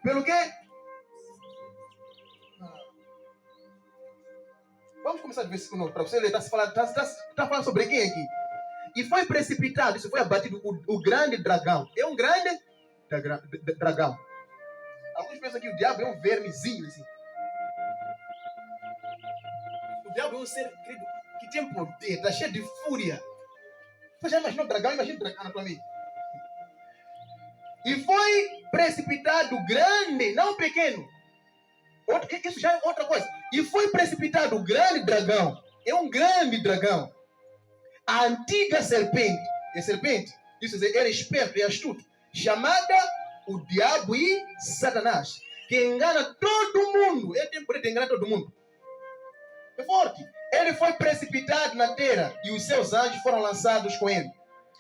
Pelo quê? Vamos começar do versículo 9 para você ler. Está falando sobre quem aqui? E foi precipitado, isso foi abatido o grande dragão. É um grande dragão. Alguns pensam que o diabo é um vermezinho assim. O diabo é um ser querido que tem poder, está cheio de fúria. Você já imaginou o dragão? Imagina o dragão na tua mente. E foi precipitado grande, não pequeno. Isso já é outra coisa. E foi precipitado o grande dragão. É um grande dragão. A antiga serpente. É serpente? Isso quer dizer, ele é esperto e astuto. Chamada o diabo e Satanás. Que engana todo mundo. Ele tem poder de enganar todo mundo. É forte. Ele foi precipitado na terra e os seus anjos foram lançados com ele.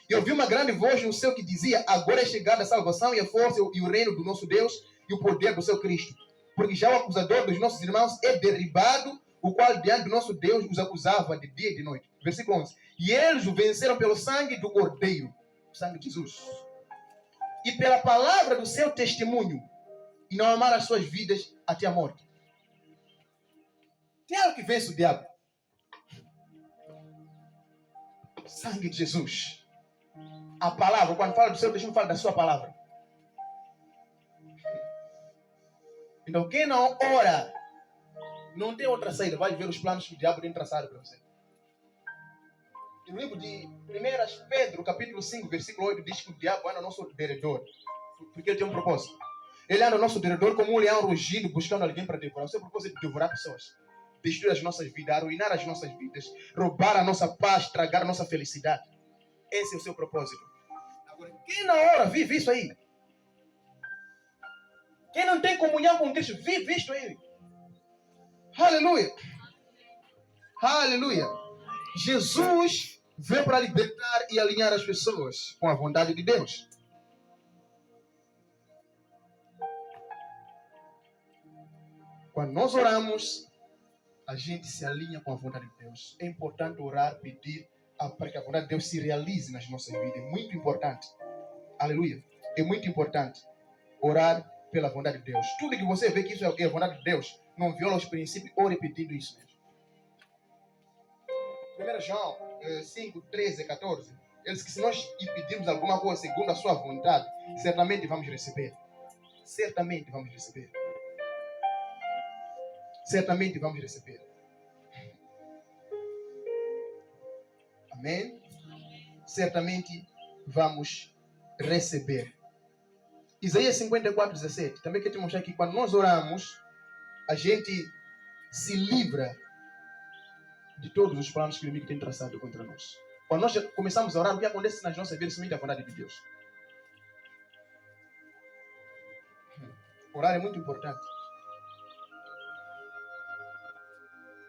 E ouvi uma grande voz no céu que dizia: agora é chegada a salvação e a força e o reino do nosso Deus e o poder do seu Cristo. Porque já o acusador dos nossos irmãos é derribado, o qual diante do nosso Deus os acusava de dia e de noite. Versículo 11. E eles o venceram pelo sangue do Cordeiro, o sangue de Jesus, e pela palavra do seu testemunho, e não amaram as suas vidas até a morte. Tem algo que vence o diabo. Sangue de Jesus. A palavra, quando fala do seu testemunho, fala da sua palavra. Então, quem não ora, não tem outra saída. Vai ver os planos que o diabo tem traçado para você. No livro de 1 Pedro, capítulo 5, versículo 8, diz que o diabo anda ao nosso derredor. Porque ele tem um propósito. Ele anda ao nosso derredor como um leão rugindo, buscando alguém para devorar. O seu propósito é devorar pessoas. Destruir as nossas vidas, arruinar as nossas vidas, roubar a nossa paz, tragar a nossa felicidade. Esse é o seu propósito. Agora, quem na hora vive isso aí? Quem não tem comunhão com Cristo, vive isto aí. Aleluia. Aleluia. Jesus veio para libertar e alinhar as pessoas com a vontade de Deus. Quando nós oramos, a gente se alinha com a vontade de Deus. É importante orar, pedir para que a vontade de Deus se realize nas nossas vidas. É muito importante. Aleluia. É muito importante orar pela vontade de Deus. Tudo que você vê que isso é a vontade de Deus, não viola os princípios, ore pedindo isso mesmo. 1 João 5, 13, 14. Ele diz que se nós pedirmos alguma coisa segundo a sua vontade, certamente vamos receber. Certamente vamos receber. Certamente vamos receber. Amém? Certamente vamos receber. Isaías 54, 17. Também quero te mostrar que quando nós oramos, a gente se livra de todos os planos que o inimigo tem traçado contra nós. Quando nós começamos a orar, o que acontece nas nossas vidas é a vontade de Deus. Orar é muito importante.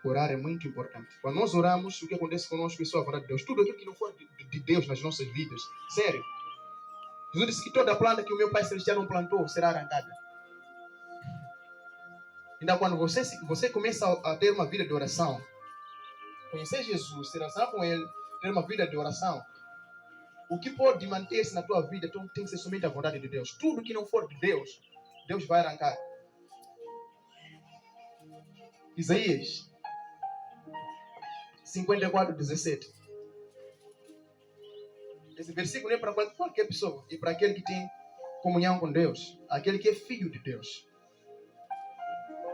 Orar é muito importante. Quando nós oramos, o que acontece conosco é só a vontade de Deus. Tudo aquilo que não for de Deus nas nossas vidas, sério. Jesus disse que toda planta que o meu Pai Celestial não plantou será arrancada. Então, quando você começa a ter uma vida de oração, conhecer Jesus, se relacionar com Ele, ter uma vida de oração, o que pode manter-se na tua vida tem que ser somente a vontade de Deus. Tudo que não for de Deus, Deus vai arrancar. Isaías 54, 17. Esse versículo não é para qualquer pessoa, é para aquele que tem comunhão com Deus, aquele que é filho de Deus.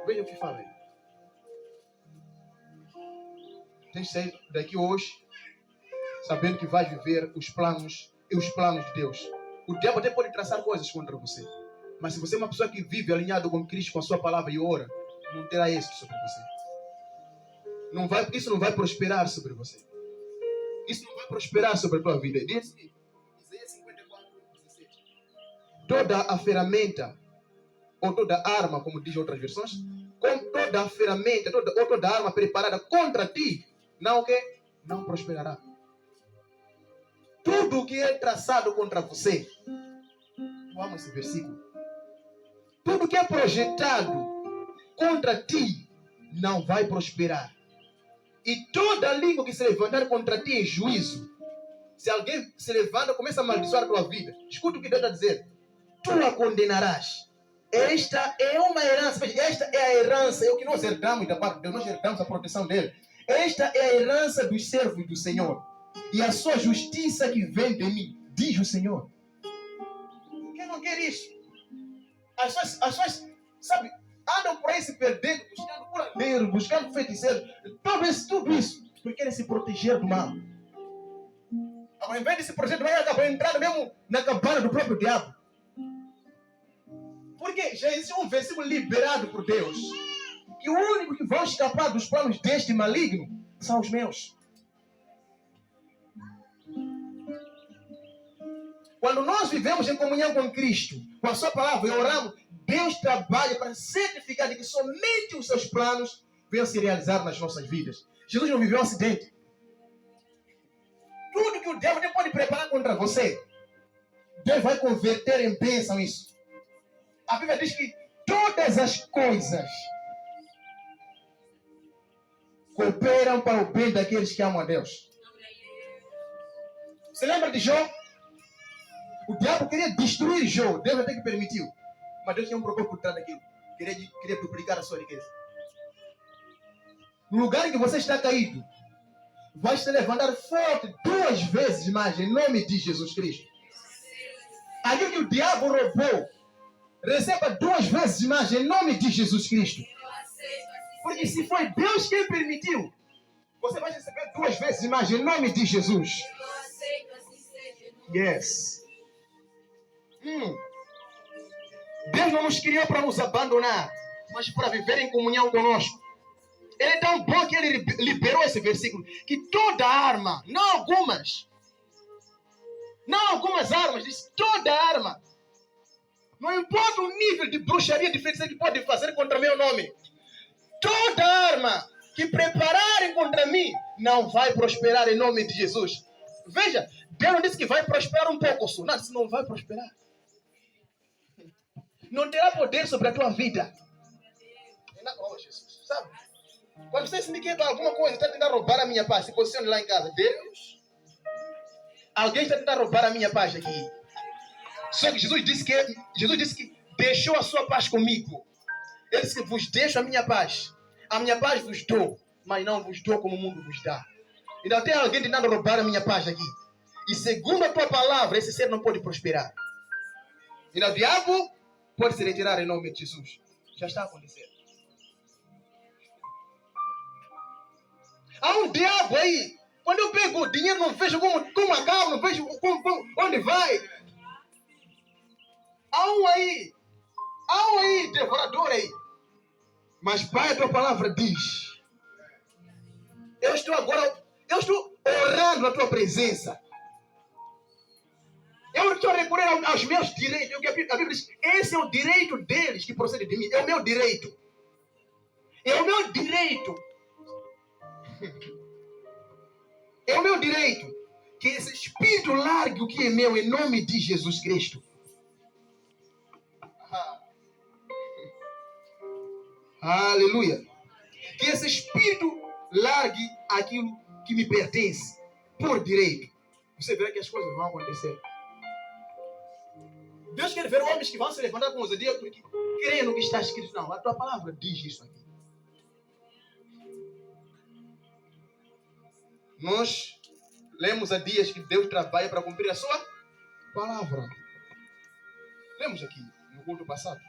Veja o que fala aí. Tem que sair daqui hoje sabendo que vai viver os planos de Deus. O diabo até pode traçar coisas contra você, mas se você é uma pessoa que vive alinhado com Cristo, com a sua palavra e ora, não terá êxito sobre você. Isso não vai prosperar sobre você. Isso não vai prosperar sobre a tua vida. Diz Isaías 54, 17. Toda a ferramenta, ou toda arma, como diz outras versões, com toda a ferramenta, toda arma preparada contra ti, não prosperará. Tudo que é traçado contra você, eu amo esse versículo. Tudo que é projetado contra ti, não vai prosperar. E toda língua que se levantar contra ti em juízo, se alguém se levanta e começa a amaldiçoar a tua vida, escuta o que Deus está dizendo. Tu a condenarás. Esta é uma herança. Veja, esta é a herança. É o que nós herdamos da parte de Deus. Nós herdamos a proteção dele. Esta é a herança dos servos do Senhor. E a sua justiça que vem de mim, diz o Senhor. Quem não quer isso? As pessoas, sabe, andam por aí se perdendo, buscando curandeiros, buscando feiticeiros. Tudo isso. Porque querem se proteger do mal. Ao invés de se proteger do mal, acabam entrando mesmo na cabana do próprio diabo. Porque já existe um versículo liberado por Deus. Que o único que vão escapar dos planos deste maligno são os meus. Quando nós vivemos em comunhão com Cristo, com a sua palavra e oramos, Deus trabalha para certificar de que somente os seus planos venham se realizar nas nossas vidas. Jesus não viveu um acidente. Tudo que o diabo pode preparar contra você, Deus vai converter em bênção isso. A Bíblia diz que todas as coisas cooperam para o bem daqueles que amam a Deus. Você lembra de Jó? O diabo queria destruir Jó. Deus até que permitiu. Mas Deus tinha um propósito por trás daquilo. Queria duplicar a sua riqueza. No lugar em que você está caído, vai se levantar forte 2 vezes mais em nome de Jesus Cristo. Aquilo que o diabo roubou, receba 2 vezes mais em nome de Jesus Cristo. Porque se foi Deus quem permitiu, você vai receber 2 vezes mais em nome de Jesus. Yes. Deus não nos criou para nos abandonar, mas para viver em comunhão conosco. Ele é tão bom que ele liberou esse versículo, que toda arma, não algumas armas, diz toda arma. Não importa o nível de bruxaria, de feitiçaria que pode fazer contra meu nome. Toda arma que prepararem contra mim não vai prosperar em nome de Jesus. Veja, Deus não disse que vai prosperar um pouco só. Não, disse não vai prosperar. Não terá poder sobre a tua vida. Oh, Jesus, sabe? Quando você se me quer alguma coisa, está tentando roubar a minha paz, se posicione lá em casa. Deus, alguém está tentando roubar a minha paz aqui. Só que Jesus disse que deixou a sua paz comigo. Ele disse que vos deixo a minha paz. A minha paz vos dou, mas não vos dou como o mundo vos dá. Então tem alguém tentando roubar a minha paz aqui. E segundo a tua palavra, esse ser não pode prosperar. E o diabo pode se retirar em nome de Jesus. Já está acontecendo. Há um diabo aí. Quando eu pego o dinheiro, não vejo como acaba, não vejo onde vai. Há um aí, devorador aí. Mas Pai, a tua palavra diz. Eu estou orando na tua presença. Eu estou recorrendo aos meus direitos. A Bíblia diz, esse é o direito deles que procede de mim. É o meu direito. É o meu direito. É o meu direito. Que esse espírito largue o que é meu em nome de Jesus Cristo. Aleluia. Que esse espírito largue aquilo que me pertence por direito. Você verá que as coisas vão acontecer. Deus quer ver homens que vão se levantar com ousadia porque creem no que está escrito. Não, a tua palavra diz isso aqui. Nós lemos há dias que Deus trabalha para cumprir a sua palavra. Lemos aqui no culto passado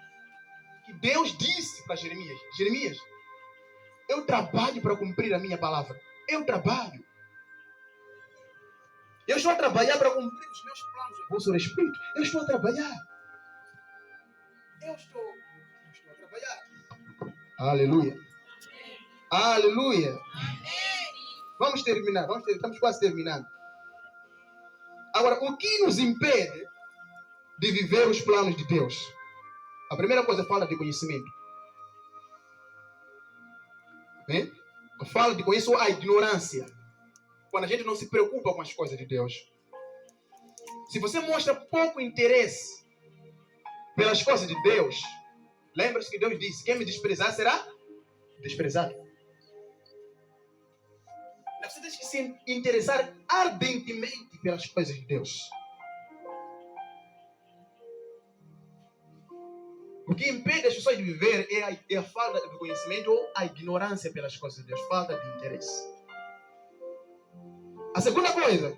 que Deus disse para Jeremias: Jeremias, eu trabalho para cumprir a minha palavra. Eu trabalho. Eu estou a trabalhar para cumprir os meus planos no vosso respeito. Eu estou a trabalhar. Eu estou a trabalhar. Aleluia. Aleluia. Vamos terminar. Estamos quase terminando. Agora, o que nos impede de viver os planos de Deus? A primeira coisa fala de conhecimento. Fala de conhecimento, a ignorância. Quando a gente não se preocupa com as coisas de Deus. Se você mostra pouco interesse pelas coisas de Deus, lembre-se que Deus disse: quem me desprezar será desprezado. Você tem que se interessar ardentemente pelas coisas de Deus. O que impede as pessoas de viver é a falta de conhecimento ou a ignorância pelas coisas de Deus, falta de interesse. A segunda coisa,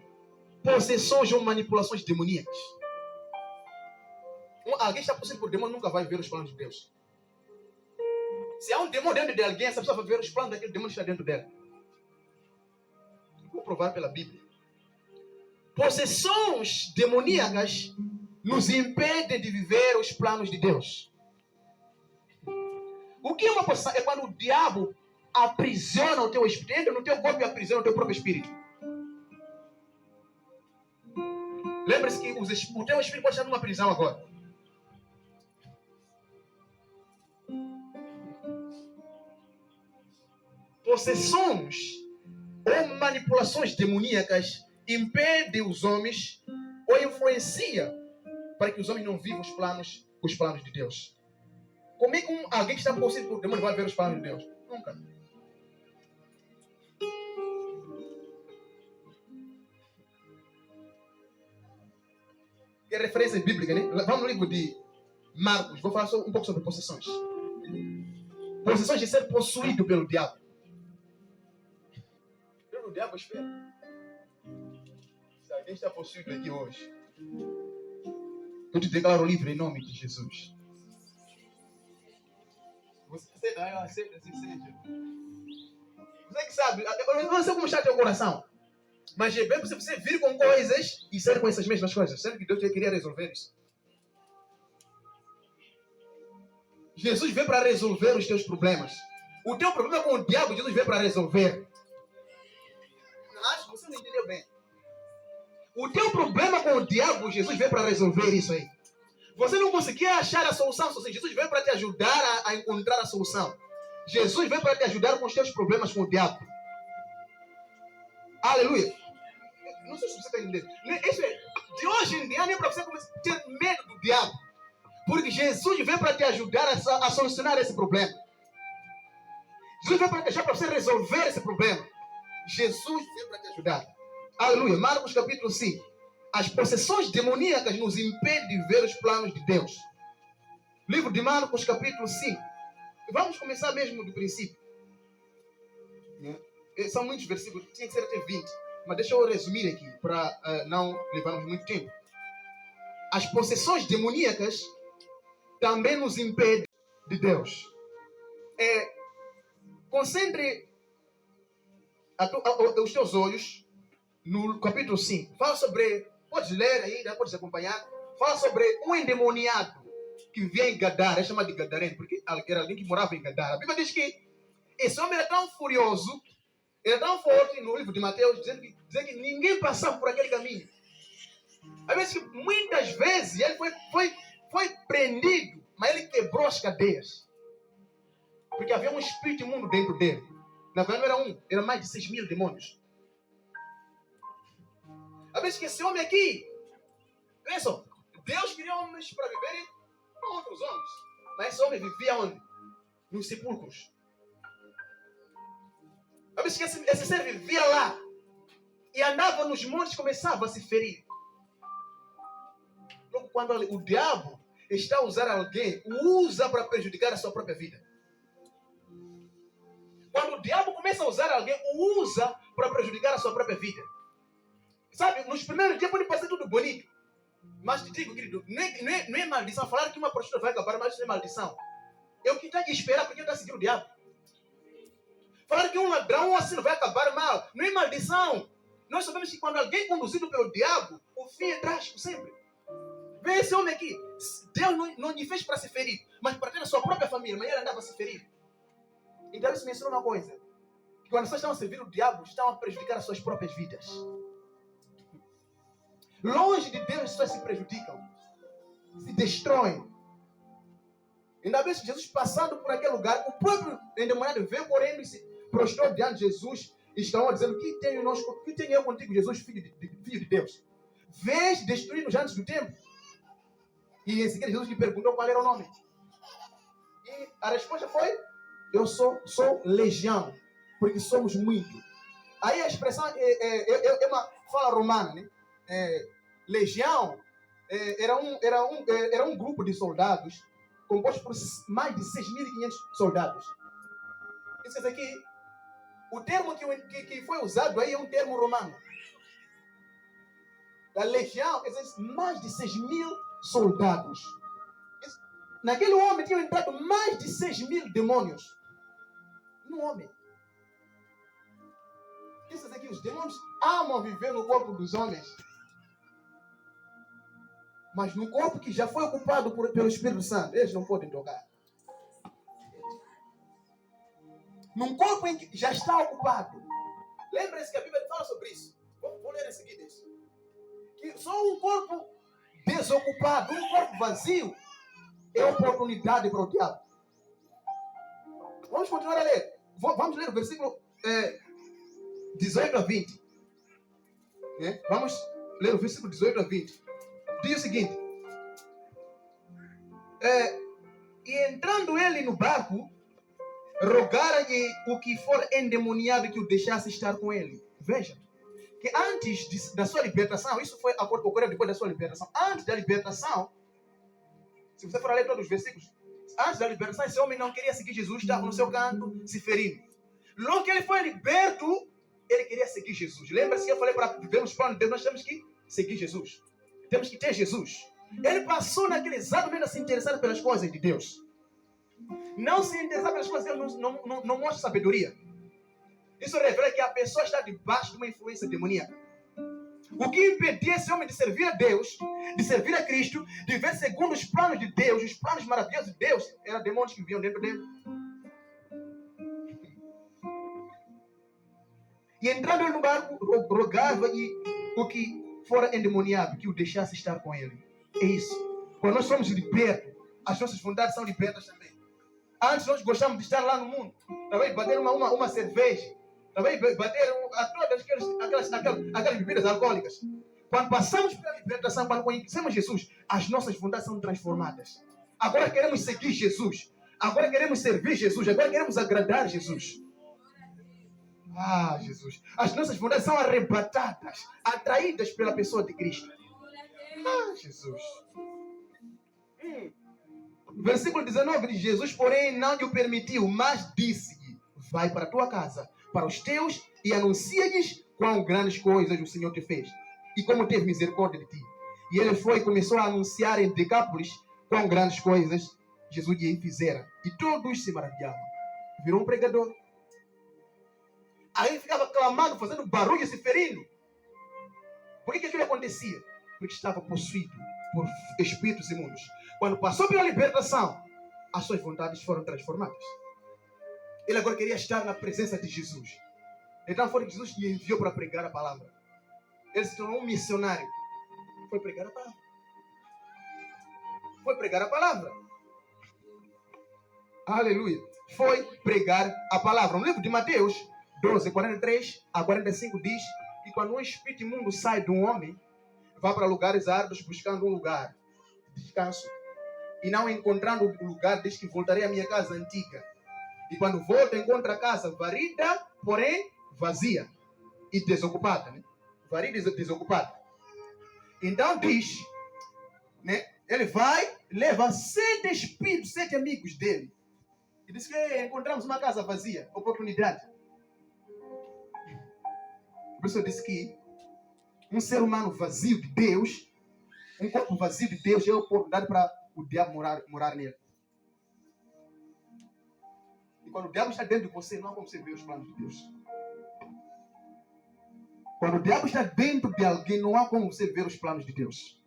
possessões ou manipulações demoníacas. Alguém está possuído por demônio nunca vai ver os planos de Deus. Se há um demônio dentro de alguém, essa pessoa vai ver os planos daquele demônio que está dentro dela. Vou provar pela Bíblia. Possessões demoníacas nos impedem de viver os planos de Deus. O que é uma possessão? É quando o diabo aprisiona o teu espírito, entra no teu corpo e aprisiona o teu próprio espírito. Lembre-se que o teu espírito pode estar numa prisão agora. Possessões ou manipulações demoníacas impedem os homens ou influencia para que os homens não vivam os planos de Deus. Como é que alguém que está possuído por demônio vai ver os planos de Deus? Nunca. É referência bíblica, né? Vamos no livro de Marcos. Vou falar um pouco sobre possessões. Possessões de ser possuído pelo diabo. Pelo diabo, espera. Se alguém está possuído aqui hoje, eu te declaro livre em nome de Jesus. Você que sabe, eu não sei como está teu coração. Mas é bem possível você vir com coisas e ser com essas mesmas coisas. Sendo que Deus queria resolver isso. Jesus veio para resolver os teus problemas. O teu problema com o diabo, Jesus veio para resolver. Acho que você não entendeu bem. O teu problema com o diabo, Jesus veio para resolver isso aí. Você não conseguia achar a solução sozinho. Jesus veio para te ajudar a encontrar a solução. Jesus veio para te ajudar com os teus problemas com o diabo. Aleluia. Não sei se você está entendendo. Isso é, de hoje em dia, nem para você começar a ter medo do diabo. Porque Jesus veio para te ajudar a solucionar esse problema. Jesus veio para deixar para você resolver esse problema. Jesus veio para te ajudar. Aleluia. Marcos capítulo 5. As possessões demoníacas nos impedem de ver os planos de Deus. Livro de Marcos capítulo 5. Vamos começar mesmo do princípio. São muitos versículos, tinha que ser até 20. Mas deixa eu resumir aqui, para não levarmos muito tempo. As possessões demoníacas também nos impedem de Deus. Concentre os teus olhos no capítulo 5. Fala sobre, podes ler aí, podes acompanhar. Fala sobre um endemoniado que vivia em Gadara, é chamado de Gadareno, porque era alguém que morava em Gadara. A Bíblia diz que esse homem era tão furioso, era tão forte no livro de Mateus, dizendo que ninguém passava por aquele caminho. A Bíblia diz que muitas vezes ele foi prendido, mas ele quebrou as cadeias. Porque havia um espírito imundo dentro dele. Na verdade não era um, eram mais de 6.000 demônios. A Bíblia diz que esse homem aqui, olha só, Deus criou homens para viverem com outros homens. Mas esse homem vivia onde? Nos sepulcros. A Bíblia diz que esse ser vivia lá. E andava nos montes e começava a se ferir. Logo, quando o diabo está a usar alguém, usa para prejudicar a sua própria vida. Quando o diabo começa a usar alguém, usa para prejudicar a sua própria vida. Sabe, nos primeiros dias pode parecer tudo bonito. Mas te digo, querido, não é maldição. Falar que uma prostituta vai acabar, mas isso não é maldição. É o que tem que esperar porque está seguindo o diabo. Falar que um ladrão assim não vai acabar mal, não é maldição. Nós sabemos que quando alguém é conduzido pelo diabo, o fim é trágico sempre. Vê esse homem aqui. Deus não lhe fez para se ferir, mas para ter a sua própria família, mas ele andava a se ferir. Então isso me ensinou uma coisa. Que quando as pessoas estão a servir o diabo, estão a prejudicar as suas próprias vidas. Longe de Deus, as pessoas se prejudicam. Se destroem. Ainda bem que Jesus passando por aquele lugar, o próprio endemoniado veio correndo e se prostrou diante de Jesus. E estão dizendo, que tenho eu contigo, Jesus, filho de Deus? Vês destruir-nos antes do tempo? E em seguida Jesus lhe perguntou qual era o nome. E a resposta foi, eu sou legião, porque somos muito. Aí a expressão é uma fala romana, né? Legião era um grupo de soldados composto por mais de 6.500 soldados. Isso aqui, o termo que foi usado aí é um termo romano. A legião, mais de 6.000 soldados. Naquele homem tinham entrado mais de 6.000 demônios. No homem. Isso aqui, os demônios amam viver no corpo dos homens. Mas no corpo que já foi ocupado pelo Espírito Santo, eles não podem tocar. Num corpo em que já está ocupado. Lembre-se que a Bíblia fala sobre isso. Vou ler em seguida isso. Que só um corpo desocupado, um corpo vazio, é oportunidade para o diabo. Vamos continuar a ler. Vamos ler o versículo 18 a 20. Vamos ler o versículo 18 a 20. Diz o seguinte. E entrando ele no barco, rogara-lhe o que for endemoniado que o deixasse estar com ele. Veja, que antes da sua libertação, isso foi ocorreu depois da sua libertação. Antes da libertação, se você for ler todos os versículos, antes da libertação, esse homem não queria seguir Jesus, estava no seu canto, se ferindo. Logo que ele foi liberto, ele queria seguir Jesus. Lembra-se que eu falei para vivermos o plano de Deus, nós temos que seguir Jesus. Temos que ter Jesus. Ele passou naquele exato momento a se interessar pelas coisas de Deus. Não se interessar pelas coisas de Deus não mostra sabedoria. Isso revela que a pessoa está debaixo de uma influência demoníaca. O que impedia esse homem de servir a Deus, de servir a Cristo, de ver segundo os planos de Deus, os planos maravilhosos de Deus, eram demônios que viviam dentro dele. E entrando no barco, rogava-lhe o que fora endemoniado, que o deixasse estar com ele. É isso. Quando nós somos libertos, as nossas vontades são libertas também. Antes nós gostávamos de estar lá no mundo, talvez bater uma cerveja, talvez bater a todas aquelas bebidas alcoólicas. Quando passamos pela libertação, quando conhecemos Jesus, as nossas vontades são transformadas. Agora queremos seguir Jesus. Agora queremos servir Jesus. Agora queremos agradar Jesus. Ah, Jesus. As nossas vontades são arrebatadas, atraídas pela pessoa de Cristo. Ah, Jesus. Versículo 19 de Jesus, porém, não lhe o permitiu, mas disse-lhe: vai para a tua casa, para os teus, e anuncia-lhes quão grandes coisas o Senhor te fez, e como teve misericórdia de ti. E ele foi e começou a anunciar em Decápolis quão grandes coisas Jesus lhe fizera. E todos se maravilhavam. Virou um pregador. Aí ele ficava clamando, fazendo barulho, se ferindo. Por que aquilo acontecia? Porque estava possuído por espíritos imundos. Quando passou pela libertação, as suas vontades foram transformadas. Ele agora queria estar na presença de Jesus. Então foi que Jesus lhe enviou para pregar a palavra. Ele se tornou um missionário. Foi pregar a palavra. Foi pregar a palavra. Aleluia. Foi pregar a palavra. No livro de Mateus 12, 43 a 45 diz que quando um espírito imundo sai de um homem, vai para lugares árduos buscando um lugar de descanso. E não encontrando o lugar, diz que voltarei à minha casa antiga. E quando volta, encontra a casa varrida, porém vazia e desocupada. Né? Varrida e desocupada. Então diz, né? Ele vai, leva 7 espíritos, 7 amigos dele. E diz que encontramos uma casa vazia, oportunidade. Por isso eu disse que um ser humano vazio de Deus, um corpo vazio de Deus, é a oportunidade para o diabo morar nele. E quando o diabo está dentro de você, não há como você ver os planos de Deus. Quando o diabo está dentro de alguém, não há como você ver os planos de Deus.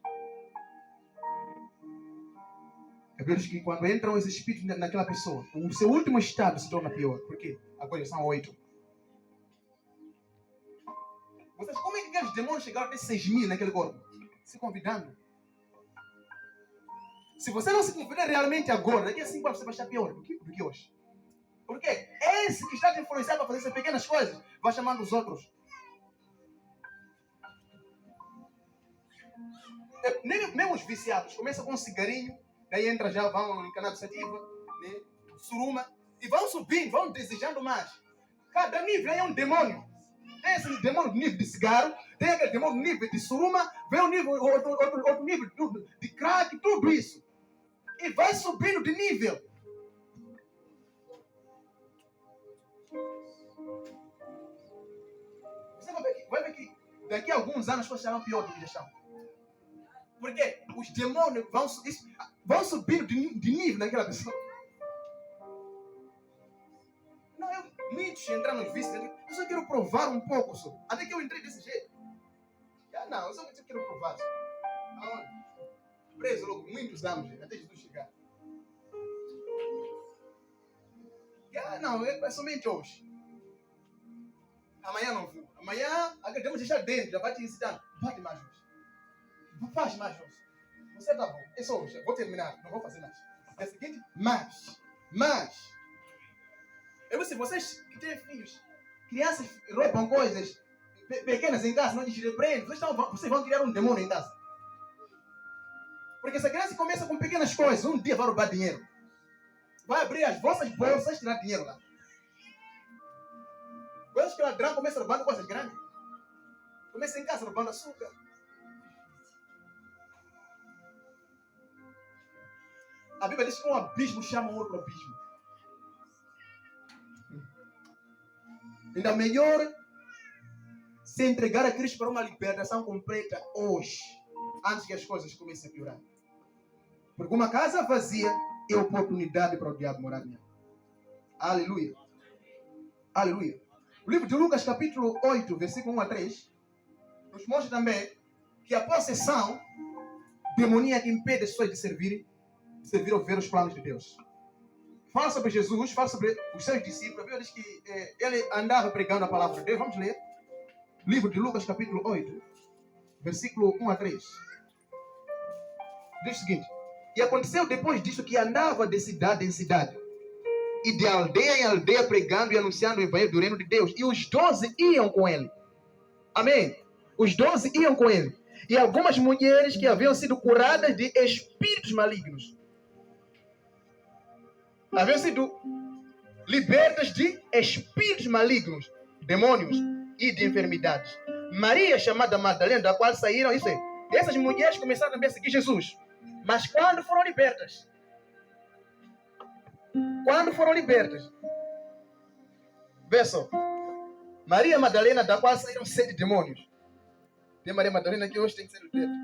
É por isso que quando entram esses espíritos naquela pessoa, o seu último estado se torna pior. Por quê? Agora são 8. Vocês, como é que aqueles demônios chegaram até 6.000 naquele corpo? Se convidando. Se você não se convidar realmente agora, daqui a 5 anos você vai estar pior do que hoje. Por quê? Esse que está te influenciando para fazer essas pequenas coisas, vai chamando os outros. Mesmo os viciados, começam com um cigarinho, daí entra já, vão em cannabis sativa, né, suruma, e vão subindo, vão desejando mais. Cada nível é um demônio. Tem esse demônio nível de cigarro, tem aquele demônio nível de suruma, vem um nível, outro nível de crack, tudo isso. E vai subindo de nível. Você vai ver que daqui a alguns anos as coisas serão pior do que já estão. Porque os demônios vão subindo de nível naquela pessoa. Muitos entram nos vícios. Eu só quero provar um pouco só. Até que eu entrei desse jeito. Não, eu só quero provar. Aonde? Preso logo muitos anos até Jesus chegar. Não, é somente hoje. Amanhã não vou. Amanhã acreditamos deixar dentro. Já vai te ensinar. Bate mais hoje. Faz mais hoje. Você tá bom. É só hoje. Vou terminar. Não vou fazer mais. É o seguinte. Mas. Eu vou dizer, vocês que têm filhos, crianças roubam coisas pequenas em casa, não lhes repreendem, vocês vão criar um demônio em casa. Porque essa criança começa com pequenas coisas, um dia vai roubar dinheiro. Vai abrir as vossas bolsas e tirar dinheiro lá. Coisas que o ladrão começa roubando coisas grandes. Começa em casa roubando açúcar. A Bíblia diz que um abismo chama um outro abismo. Ainda melhor se entregar a Cristo para uma libertação completa hoje, antes que as coisas comecem a piorar. Porque uma casa vazia é oportunidade para o diabo morar nela. Aleluia. Aleluia. O livro de Lucas, capítulo 8, versículo 1 a 3, nos mostra também que a possessão demoníaca impede as pessoas de servir ou ver os planos de Deus. Fala sobre Jesus, fala sobre os seus discípulos. A Bíblia diz que ele andava pregando a palavra de Deus. Vamos ler. Livro de Lucas, capítulo 8, versículo 1 a 3. Diz o seguinte: e aconteceu depois disso que andava de cidade em cidade, e de aldeia em aldeia, pregando e anunciando o evangelho do reino de Deus. E os 12 iam com ele. Amém? Os 12 iam com ele. E algumas mulheres que haviam sido curadas de espíritos malignos. Haviam sido libertas de espíritos malignos, demônios e de enfermidades. Maria, chamada Madalena, da qual saíram, isso é, essas mulheres começaram também a seguir Jesus. Mas quando foram libertas? Vê só. Maria Madalena, da qual saíram 7 demônios. Tem Maria Madalena que hoje tem que ser liberta.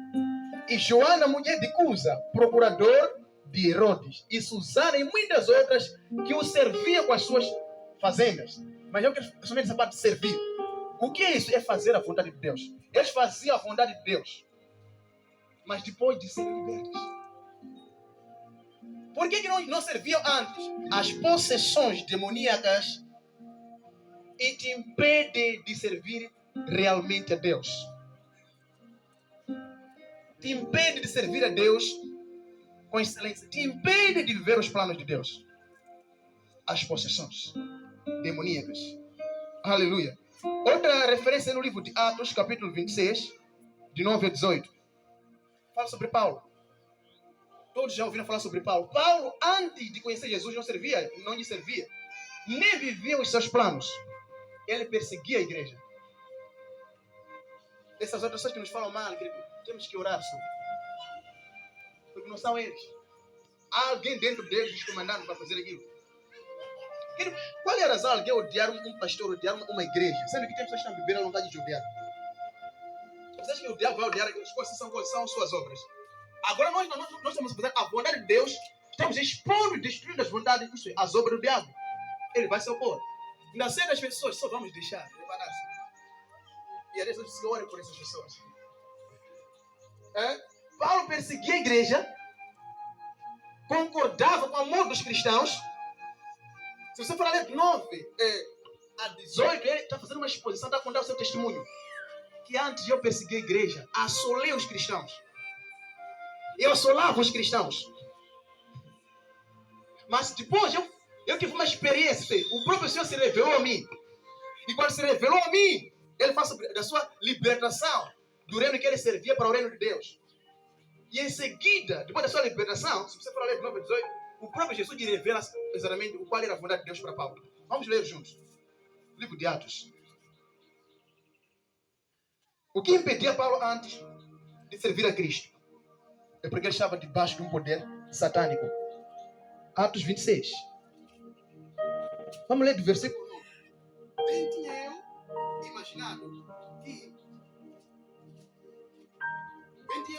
E Joana, mulher de Cusa, procurador de Herodes, e Susana e muitas outras que o serviam com as suas fazendas. Mas eu quero somente essa parte de servir. O que é isso? É fazer a vontade de Deus. Eles faziam a vontade de Deus, mas depois de serem libertos. Por que não serviam antes? As possessões demoníacas e te impedem de servir realmente a Deus. Te impede de servir a Deus com excelência. Te impede de viver os planos de Deus. As possessões demoníacas. Aleluia. Outra referência no livro de Atos, capítulo 26, de 9 a 18. Fala sobre Paulo. Todos já ouviram falar sobre Paulo. Paulo, antes de conhecer Jesus, não lhe servia. Nem vivia os seus planos. Ele perseguia a igreja. Essas outras pessoas que nos falam mal, temos que orar sobre. Porque não são eles. Há alguém dentro deles nos comandando para fazer aquilo. Qual era a razão de alguém odiar um pastor, odiar uma igreja? Sendo que tem pessoas que estão vivendo a vontade de odiar. Você acha que o diabo vai odiar aquelas coisas? São suas obras. Agora nós estamos a fazer a vontade de Deus. Estamos expondo e destruindo as vontades, as obras do diabo. Ele vai se opor. Na série das pessoas, só vamos deixar preparar-se. E a Deus diz que ore por essas pessoas. Paulo perseguia a igreja, concordava com o amor dos cristãos. Se você for ler de 9 a 18, ele está fazendo uma exposição, está contando o seu testemunho. Que antes de eu perseguir a igreja, assolei os cristãos. Eu assolava os cristãos. Mas depois eu tive uma experiência. O próprio Senhor se revelou a mim. E quando se revelou a mim, ele fala da sua libertação do reino que ele servia para o reino de Deus. E em seguida, depois da sua libertação, se você for ler de 9 a 18, o próprio Jesus lhe revela exatamente o qual era a vontade de Deus para Paulo. Vamos ler juntos. Livro de Atos. O que impedia Paulo antes de servir a Cristo? É porque ele estava debaixo de um poder satânico. Atos 26. Vamos ler do versículo 9. Bem tinha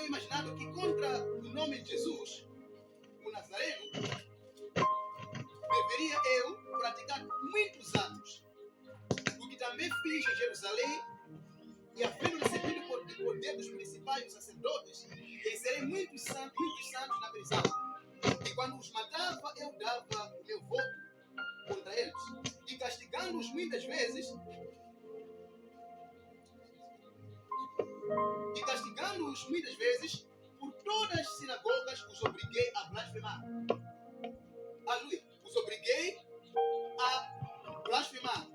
eu imaginado que contra o nome de Jesus, o Nazareno, deveria eu praticar muitos atos, o que também fiz em Jerusalém, e havendo recebido o poder dos principais dos sacerdotes, vencerei muitos santos na prisão. E quando os matava, eu dava o meu voto contra eles, e castigando-os muitas vezes, por todas as sinagogas os obriguei a blasfemar. Aleluia. Os obriguei a blasfemar.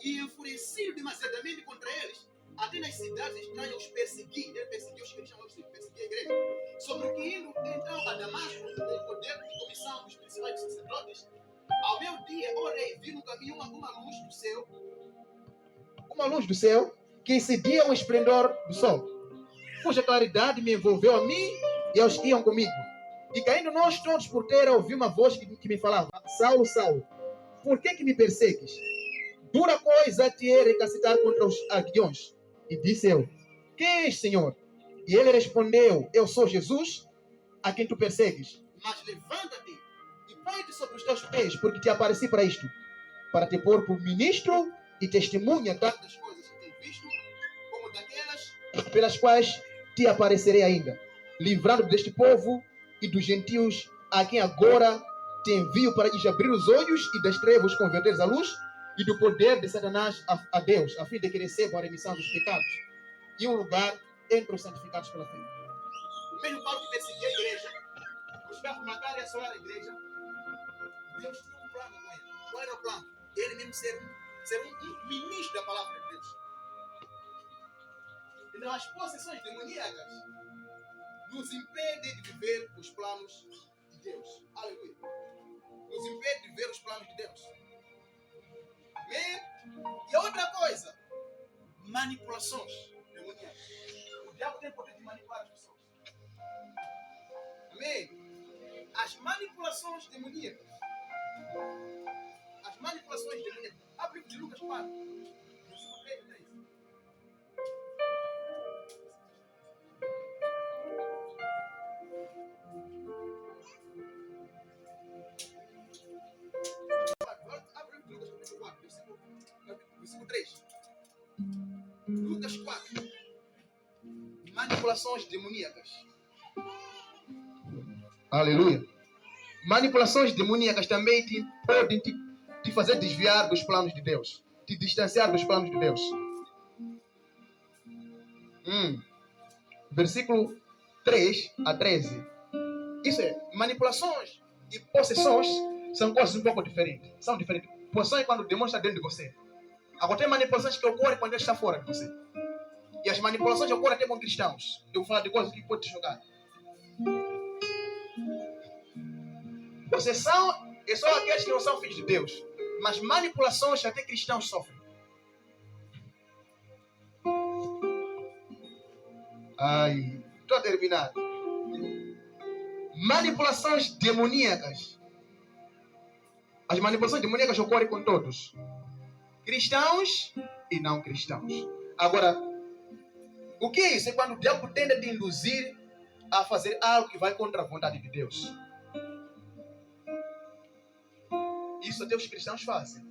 E enfurecido demasiadamente contra eles, até nas cidades estranhas os persegui. Ele perseguiu os cristãos, perseguiu a igreja. Sobre o que indo então a Damasco, com o poder de comissão dos principais sacerdotes, ao meu dia, orei, vi no caminho uma luz do céu. Uma luz do céu que excedia o esplendor do sol, cuja claridade me envolveu a mim e aos que iam comigo. E caindo nós todos por terra, ouvi uma voz que me falava: Saulo, Saulo, por que me persegues? Dura coisa te é recacitar contra os aguilhões. E disse eu: quem és, Senhor? E ele respondeu: eu sou Jesus, a quem tu persegues. Mas levanta-te e põe-te sobre os teus pés, porque te apareci para isto, para te pôr por ministro e testemunha tanto das coisas que tenho visto, como daquelas pelas quais te aparecerei ainda, livrando deste povo e dos gentios, a quem agora te envio para lhes abrir os olhos e das trevas converteres à luz, e do poder de Satanás a Deus, a fim de que recebam a remissão dos pecados e um lugar entre os santificados pela fé. O mesmo Paulo que perseguia a igreja, buscava matar e assolar a igreja, Deus tinha um plano com ele. Qual era o plano? Ele mesmo ser um ministro da palavra de Deus. Então as possessões demoníacas nos impedem de viver os planos de Deus. Aleluia. Nos impedem de viver os planos de Deus. Amém? E outra coisa, manipulações demoníacas. O diabo tem o poder de manipular as pessoas. Amém? As manipulações demoníacas. Abre o livro de Lucas 4. Versículo 3 e 3. Versículo 3. Lucas 4. Manipulações demoníacas. Aleluia. Manipulações demoníacas também podem te fazer desviar dos planos de Deus, te distanciar dos planos de Deus. Versículo 3 a 13. Isso é, manipulações e possessões são coisas um pouco diferentes. São diferentes. Possessão é quando o demônio está dentro de você. Agora tem manipulações que ocorrem quando ele está fora de você. E as manipulações ocorrem até com cristãos. Eu vou falar de coisas que podem te chocar. Possessão é só aqueles que não são filhos de Deus. Mas manipulações até cristãos sofrem. Estou a terminar. Manipulações demoníacas. As manipulações demoníacas ocorrem com todos. Cristãos e não cristãos. Agora, o que é isso? É quando o diabo tenta te induzir a fazer algo que vai contra a vontade de Deus. Isso até os cristãos fazem.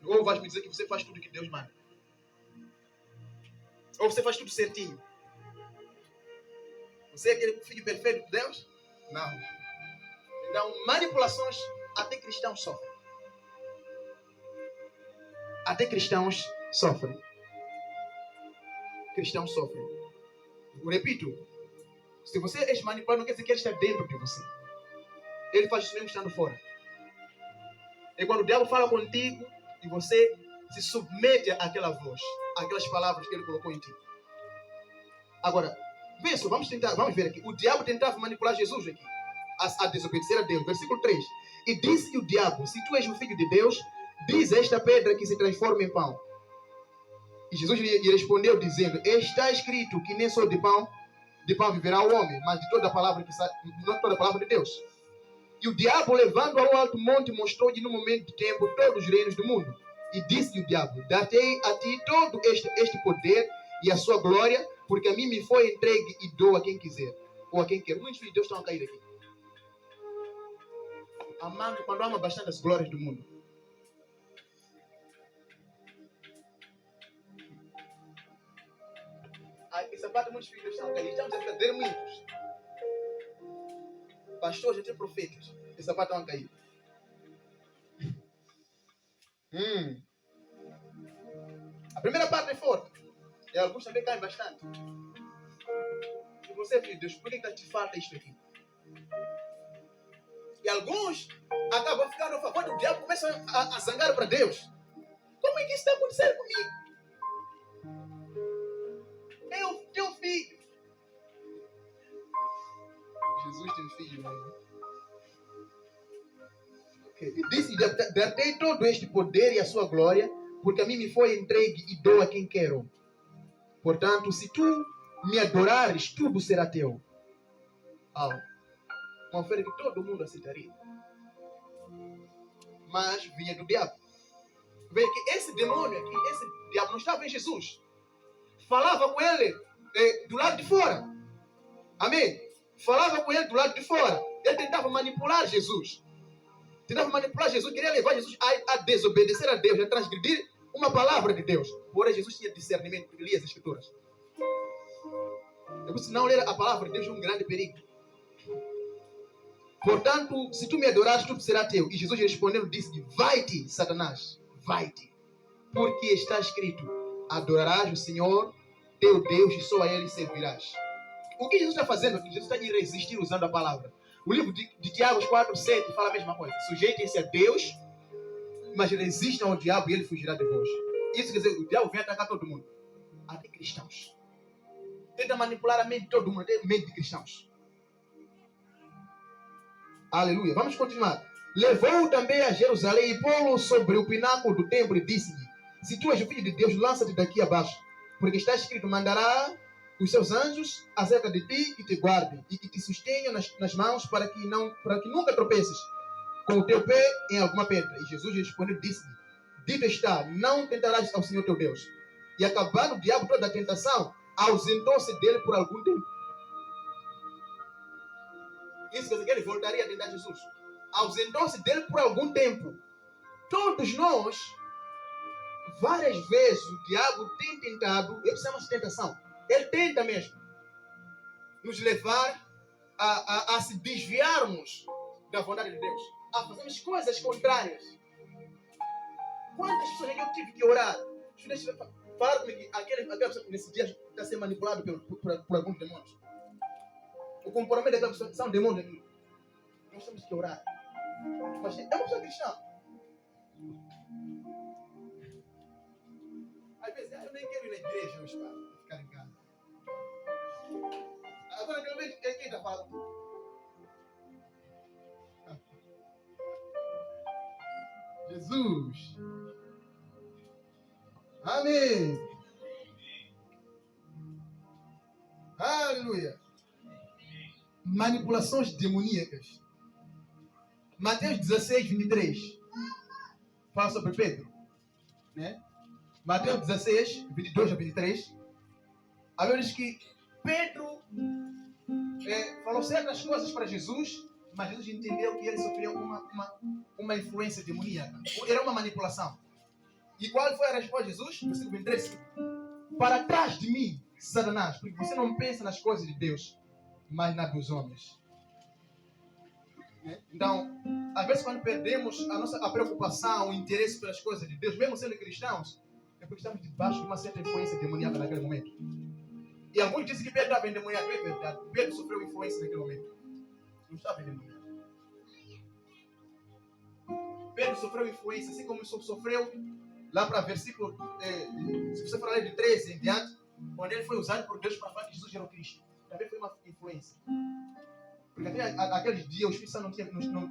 Ou vais me dizer que você faz tudo que Deus manda. Ou você faz tudo certinho. Você é aquele filho perfeito de Deus? Não. Então, manipulações até cristãos sofrem. Até cristãos sofrem. Cristãos sofrem. Eu repito. Se você é manipulado, não quer dizer que ele está dentro de você. Ele faz isso mesmo estando fora. É quando o diabo fala contigo e você se submete àquela voz, àquelas palavras que ele colocou em ti. Agora, pensa, vamos ver aqui. O diabo tentava manipular Jesus aqui, a desobedecer a Deus. Versículo 3. E disse o diabo: se tu és o filho de Deus, diz esta pedra que se transforma em pão. E Jesus lhe respondeu dizendo: está escrito que nem só de pão de pão viverá o homem, mas de toda a palavra que sai, não toda a palavra de Deus. E o diabo, levando ao alto monte, mostrou-lhe no momento de tempo todos os reinos do mundo. E disse-lhe o diabo: Dá-te a ti todo este poder e a sua glória, porque a mim me foi entregue e dou a quem quiser, ou a quem quer. Muitos filhos de Deus estão a cair aqui. Amando, quando ama bastante as glórias do mundo. Essa parte muitos filhos de Deus estão a cair. Estamos a perder muitos. Pastores, até profetas. Essa parte estão a cair. A primeira parte é forte. E alguns também caem bastante. E você, filho de Deus, por que te falta isto aqui? E alguns acabam ficando a favor do diabo, começam a zangar para Deus. Como é que isso está acontecendo comigo? Teu filho. Jesus tem filho, né? Okay. E disse: Dei todo este poder e a sua glória, porque a mim me foi entregue e dou a quem quero. Portanto, se tu me adorares, tudo será teu. Uma oferta que todo mundo aceitaria. Mas vinha do diabo. Veja que esse demônio aqui, esse diabo não estava em Jesus. Falava com ele do lado de fora. Amém? Falava com ele do lado de fora. Ele tentava manipular Jesus. Queria levar Jesus a desobedecer a Deus, a transgredir uma palavra de Deus. Porém, Jesus tinha discernimento, porque lia as Escrituras. Se não ler a palavra de Deus é um grande perigo. Portanto, se tu me adorares, tudo será teu. E Jesus respondendo disse: Vai-te, Satanás, vai-te. Porque está escrito: Adorarás o Senhor, teu Deus, e só a Ele servirás. O que Jesus está fazendo aqui? Jesus está a resistir usando a palavra. O livro de Tiago 4:7 fala a mesma coisa. Sujeitem-se a Deus, mas resistam ao diabo e ele fugirá de vós. Isso quer dizer, o diabo vem atacar todo mundo. Até cristãos. Tenta manipular a mente de todo mundo, até a mente de cristãos. Aleluia. Vamos continuar. Levou-o também a Jerusalém e pô-lo sobre o pináculo do templo e disse-lhe: Se tu és o filho de Deus, lança-te daqui abaixo. Porque está escrito: Mandará os seus anjos acerca de ti que te guardem e que te sustenham nas mãos para que nunca tropeces com o teu pé em alguma pedra. E Jesus respondeu e disse-lhe: Dito está, não tentarás ao Senhor teu Deus. E acabando o diabo toda a tentação, ausentou-se dele por algum tempo. Isso quer dizer que ele voltaria a tentar Jesus. Ausentou-se dele por algum tempo. Todos nós, várias vezes, o diabo tem tentado, ele chama de tentação. Ele tenta mesmo nos levar a se desviarmos da vontade de Deus, a fazermos coisas contrárias. Quantas pessoas eu tive que orar? Fala comigo, aquela pessoa nesse dia está sendo manipulado por alguns demônios. O comportamento daquela pessoa são demônios. Nós temos que orar. Mas é uma pessoa cristã. Às vezes eu nem quero ir na igreja hoje para ficar em casa. Agora, realmente, quem está falando? Jesus. Amém. Aleluia. Manipulações demoníacas. Mateus 16:23 fala sobre Pedro, né? Mateus 16:22-23. A Bíblia diz que Pedro falou certas coisas para Jesus, mas Jesus entendeu que ele sofreu uma influência demoníaca. Era uma manipulação. E qual foi a resposta de Jesus? Versículo 23. Para trás de mim, Satanás, porque você não pensa nas coisas de Deus, mas nas dos homens. Então, às vezes quando perdemos a preocupação, o interesse pelas coisas de Deus, mesmo sendo cristãos, é porque estamos debaixo de uma certa influência demoníaca naquele momento. E alguns dizem que Pedro estava endemoniado. É verdade. Pedro sofreu influência naquele momento. Não estava endemoniado. Pedro sofreu influência, assim como sofreu lá para versículo, se você falar de 13 em diante, quando ele foi usado por Deus para falar que Jesus era o Cristo. Também foi uma influência. Porque até aqueles dias o Espírito Santo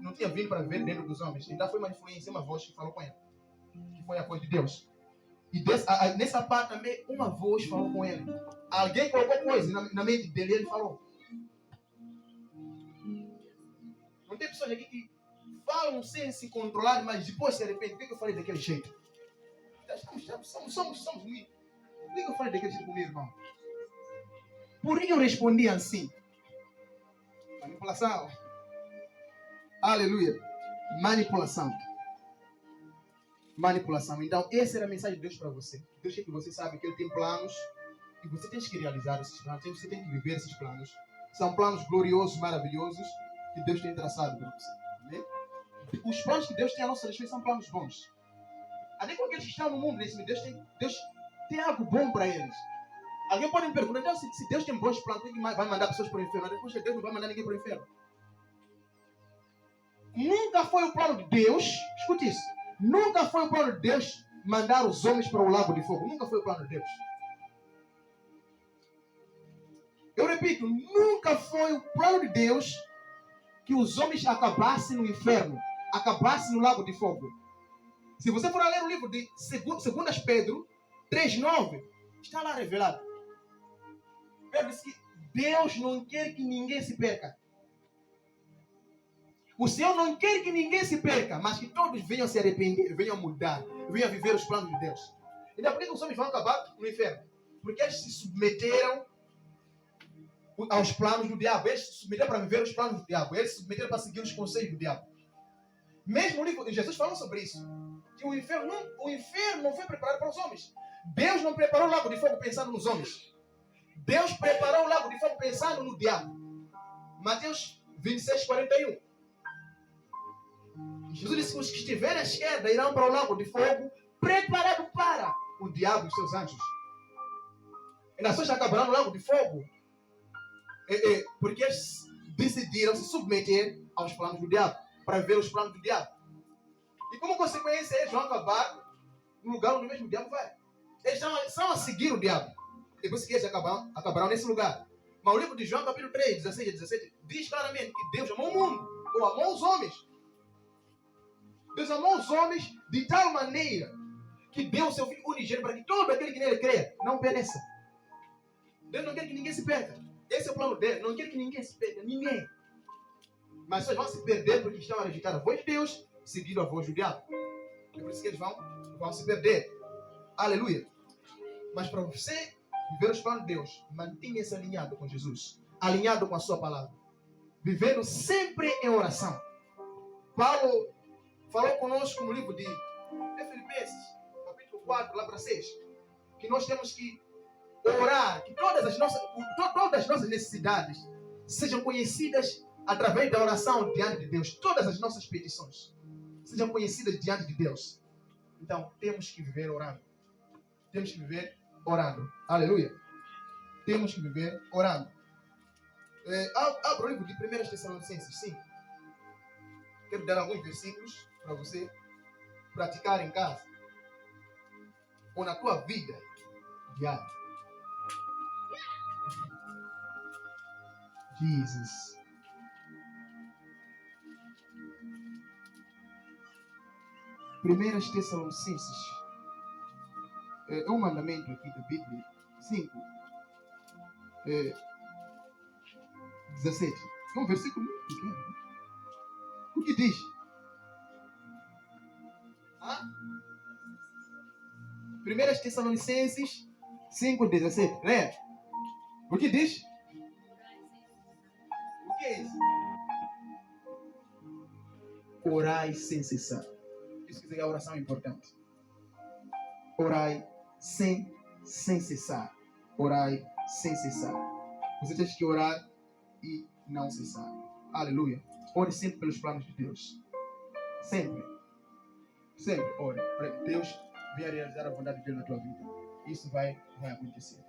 não tinha vindo para viver dentro dos homens. Então foi uma influência, uma voz que falou com ele. Que foi a voz de Deus. E nessa parte também, uma voz falou com ele. Alguém colocou coisa na mente dele e ele falou. Não tem pessoas aqui que falam sem se controlar, mas depois se arrependem. Por que eu falei daquele jeito? Somos muito. Por que eu falei daquele jeito com meu irmão? Por que eu respondi assim? Manipulação. Aleluia. Manipulação. Manipulação. Então, essa era a mensagem de Deus para você. Deus quer que você saiba que Ele tem planos e você tem que realizar esses planos. Você tem que viver esses planos. São planos gloriosos, maravilhosos que Deus tem traçado para você. Amém? Os planos que Deus tem a nossa respeito são planos bons. Até com aqueles que estão no mundo, Deus tem algo bom para eles. Alguém pode me perguntar, então, se Deus tem bons planos, por que vai mandar pessoas para o inferno? Depois Deus não vai mandar ninguém para o inferno. Nunca foi o plano de Deus, escute isso, nunca foi o plano de Deus mandar os homens para o lago de fogo. Nunca foi o plano de Deus. Eu repito, nunca foi o plano de Deus que os homens acabassem no inferno, acabassem no lago de fogo. Se você for ler o livro de 2 Pedro 3:9, está lá revelado. Pedro diz que Deus não quer que ninguém se perca. O Senhor não quer que ninguém se perca, mas que todos venham se arrepender, venham mudar, venham viver os planos de Deus. Então, por que os homens vão acabar no inferno? Porque eles se submeteram aos planos do diabo. Eles se submeteram para viver os planos do diabo. Eles se submeteram para seguir os conselhos do diabo. Mesmo o livro de Jesus falou sobre isso. Que o inferno não foi preparado para os homens. Deus não preparou o lago de fogo pensando nos homens. Deus preparou o lago de fogo pensando no diabo. Mateus 26:41. Jesus disse que os que estiverem à esquerda irão para o lago de fogo preparado para o diabo e os seus anjos. E nações acabarão no lago de fogo porque eles decidiram se submeter aos planos do diabo, para ver os planos do diabo. E como consequência, eles vão acabar no lugar onde o mesmo diabo vai. Eles são a seguir o diabo. E por isso que eles acabarão nesse lugar. Mas o livro de João, capítulo 3, 16 e 17, diz claramente que Deus amou o mundo, ou amou os homens. Deus amou os homens de tal maneira que deu o seu Filho unigênito para que todo aquele que nele crê não pereça. Deus não quer que ninguém se perca. Esse é o plano dele. Não quer que ninguém se perca. Ninguém. Mas só vão se perder porque estão a rejeitar a voz de Deus, seguindo a voz do diabo. É por isso que eles vão se perder. Aleluia. Mas para você viver os planos de Deus, mantenha-se alinhado com Jesus. Alinhado com a sua palavra. Vivendo sempre em oração. Paulo falou conosco no livro de Filipenses, capítulo 4, lá para 6, que nós temos que orar, que todas as nossas necessidades sejam conhecidas através da oração diante de Deus. Todas as nossas petições sejam conhecidas diante de Deus. Então, temos que viver orando. Temos que viver orando. Aleluia. Temos que viver orando. Abra o livro de 1 Tessalonicenses 5. Quero dar alguns versículos para você praticar em casa ou na tua vida diária. Jesus. Primeiras Tessalonicenses é um mandamento aqui da Bíblia 5 17. É um versículo muito pequeno. O que diz? Primeiras Tessalonicenses 5:17. Lê. O que diz? O que é isso? Orai sem cessar. Isso quer dizer que a oração é importante. Orai sem cessar. Orai sem cessar. Você tem que orar e não cessar. Aleluia. Ore sempre pelos planos de Deus. Sempre. Sempre ore para que Deus venha realizar a vontade de Deus na tua vida. Isso vai acontecer.